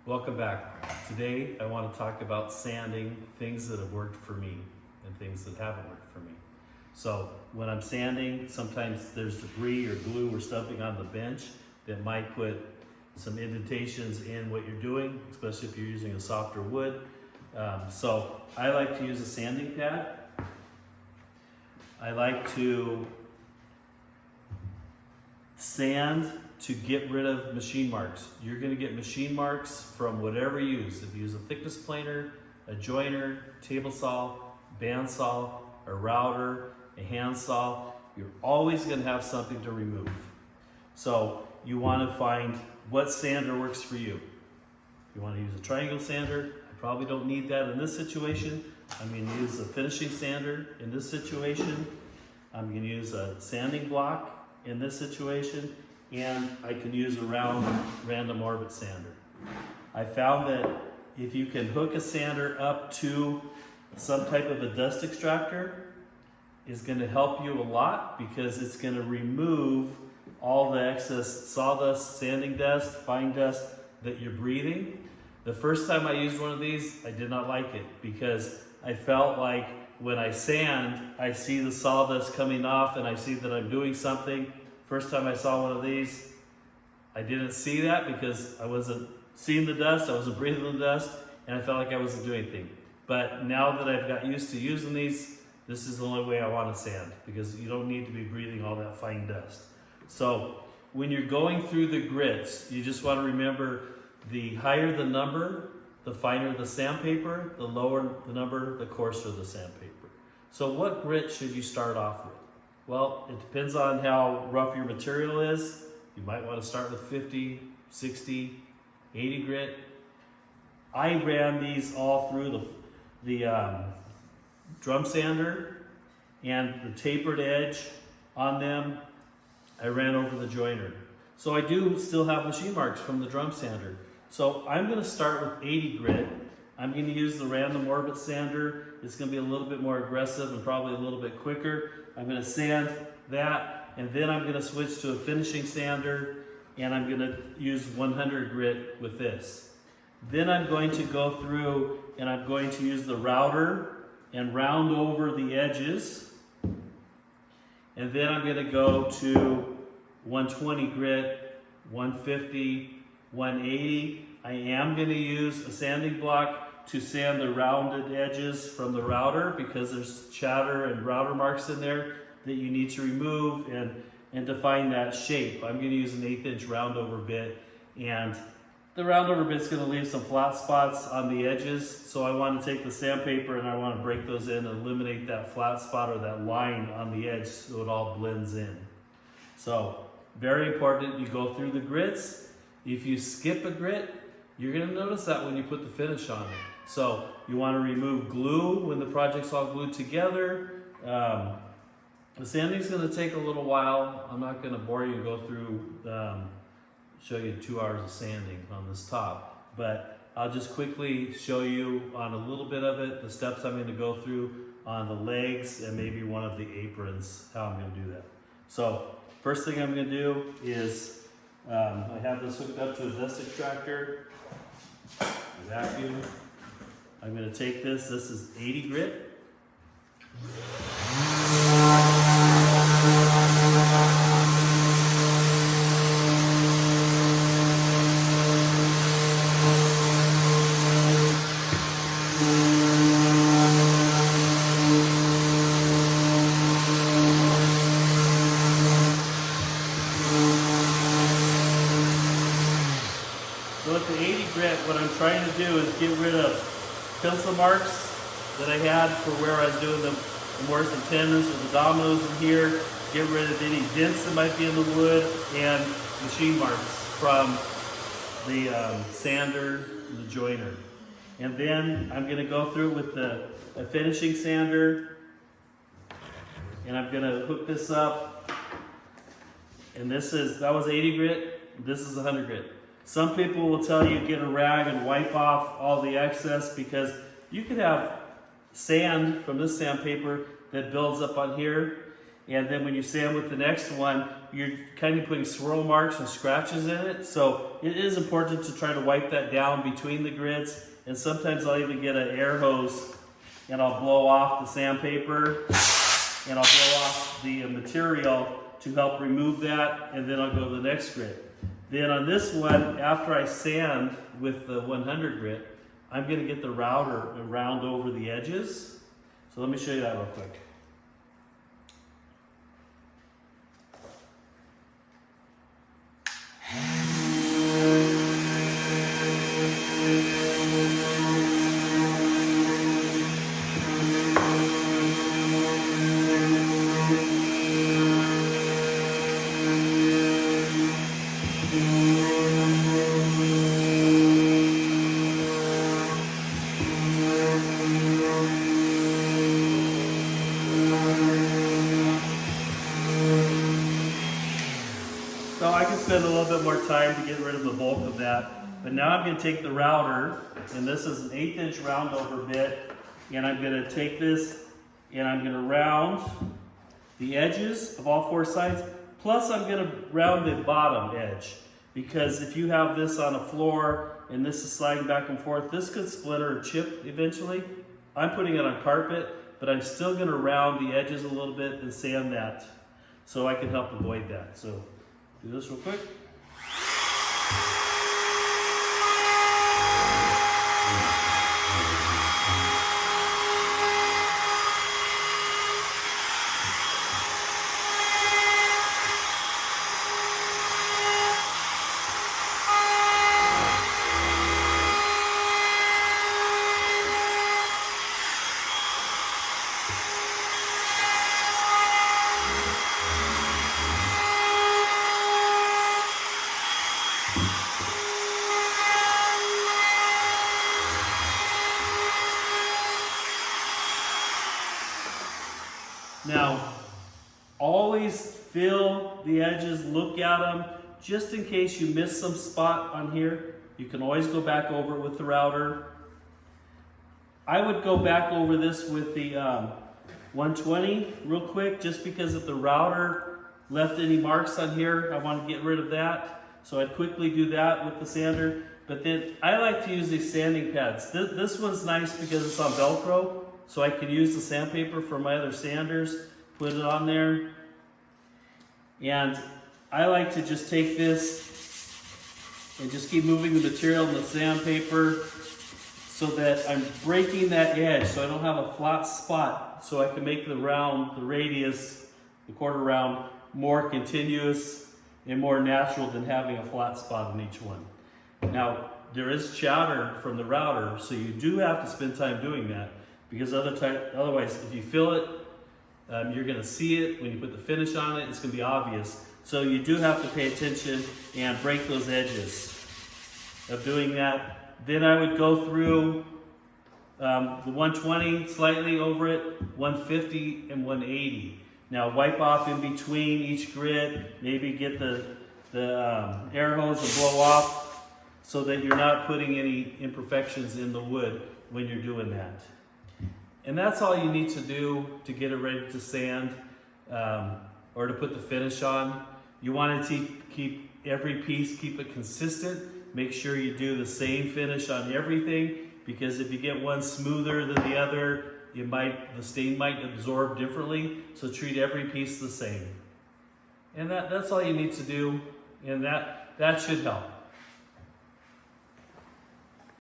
Welcome back. Today I want to talk about sanding, things that have worked for me and things that haven't worked for me. So when I'm sanding, sometimes there's debris or glue or something on the bench that might put some indentations in what you're doing, especially if you're using a softer wood. So I like to use a sanding pad. I like to sand to get rid of machine marks. You're going to get machine marks from whatever you use. If you use a thickness planer, a joiner, table saw, bandsaw, a router, a handsaw, you're always going to have something to remove. So you want to find what sander works for you. If you want to use a triangle sander, I probably don't need that in this situation. I'm going to use a finishing sander in this situation. I'm going to use a sanding block in this situation, and I can use a round random orbit sander. I found that if you can hook a sander up to some type of a dust extractor, is going to help you a lot because it's going to remove all the excess sawdust, sanding dust, fine dust that you're breathing. The first time I used one of these, I did not like it because I felt like when I sand, I see the sawdust coming off and I see that I'm doing something. First time I saw one of these, I didn't see that because I wasn't seeing the dust, I wasn't breathing the dust, and I felt like I wasn't doing anything. But now that I've got used to using these, this is the only way I want to sand because you don't need to be breathing all that fine dust. So when you're going through the grits, you just want to remember the higher the number, the finer the sandpaper, the lower the number, the coarser the sandpaper. So what grit should you start off with? Well, it depends on how rough your material is. You might want to start with 50, 60, 80 grit. I ran these all through the drum sander, and the tapered edge on them I ran over the joiner. So I do still have machine marks from the drum sander. So I'm going to start with 80 grit. I'm going to use the random orbit sander. It's going to be a little bit more aggressive and probably a little bit quicker. I'm going to sand that, and then I'm going to switch to a finishing sander, and I'm going to use 100 grit with this. Then I'm going to go through and I'm going to use the router and round over the edges. And then I'm going to go to 120 grit, 150, 180. I am going to use a sanding block to sand the rounded edges from the router because there's chatter and router marks in there that you need to remove and define that shape. I'm going to use an 1/8 inch round over bit, and the round over bit's going to leave some flat spots on the edges, so I want to take the sandpaper and I want to break those in and eliminate that flat spot or that line on the edge so it all blends in. So very important, you go through the grits. If you skip a grit, you're going to notice that when you put the finish on it. So you want to remove glue when the project's all glued together. The sanding's going to take a little while. I'm not going to bore you and go through show you 2 hours of sanding on this top, but I'll just quickly show you on a little bit of it, the steps I'm going to go through on the legs and maybe one of the aprons, how I'm going to do that. So first thing I'm going to do is I have this hooked up to a dust extractor, vacuum. I'm going to take this is 80 grit. So with the 80 grit, what I'm trying to do is get rid of pencil marks that I had for where I was doing the mortise and tendons or the dominoes in here, get rid of any dents that might be in the wood, and machine marks from the sander and the joiner. And then I'm going to go through with a finishing sander, and I'm going to hook this up. And that was 80 grit, this is 100 grit. Some people will tell you get a rag and wipe off all the excess because you could have sand from this sandpaper that builds up on here, And then when you sand with the next one, you're kind of putting swirl marks and scratches in it. So it is important to try to wipe that down between the grits. And sometimes I'll even get an air hose and I'll blow off the sandpaper and I'll blow off the material to help remove that. And then I'll go to the next grit. Then on this one, after I sand with the 100 grit, I'm going to get the router around over the edges. So let me show you that real quick. So I can spend a little bit more time to get rid of the bulk of that. But now I'm going to take the router, and this is an 1/8 inch round over bit, and I'm going to take this and I'm going to round the edges of all 4 sides, plus I'm going to round the bottom edge. Because if you have this on a floor and this is sliding back and forth, this could splinter or chip eventually. I'm putting it on carpet, but I'm still going to round the edges a little bit and sand that so I can help avoid that. So do this real quick. Now, always fill the edges, look at them, just in case you miss some spot on here. You can always go back over it with the router. I would go back over this with the 120 real quick, just because if the router left any marks on here, I want to get rid of that. So I'd quickly do that with the sander. But then I like to use these sanding pads. This one's nice because it's on Velcro. So I can use the sandpaper from my other sanders, put it on there. And I like to just take this and just keep moving the material in the sandpaper so that I'm breaking that edge so I don't have a flat spot, so I can make the round, the radius, the quarter round, more continuous and more natural than having a flat spot on each one. Now, there is chatter from the router, so you do have to spend time doing that. Because otherwise, if you fill it, you're going to see it. When you put the finish on it, it's going to be obvious. So you do have to pay attention and break those edges of doing that. Then I would go through the 120 slightly over it, 150 and 180. Now wipe off in between each grit. Maybe get the air hose and blow off so that you're not putting any imperfections in the wood when you're doing that. And that's all you need to do to get it ready to sand or to put the finish on. You want to keep every piece, keep it consistent. Make sure you do the same finish on everything, because if you get one smoother than the other, the stain might absorb differently. So treat every piece the same. And that's all you need to do, and that should help.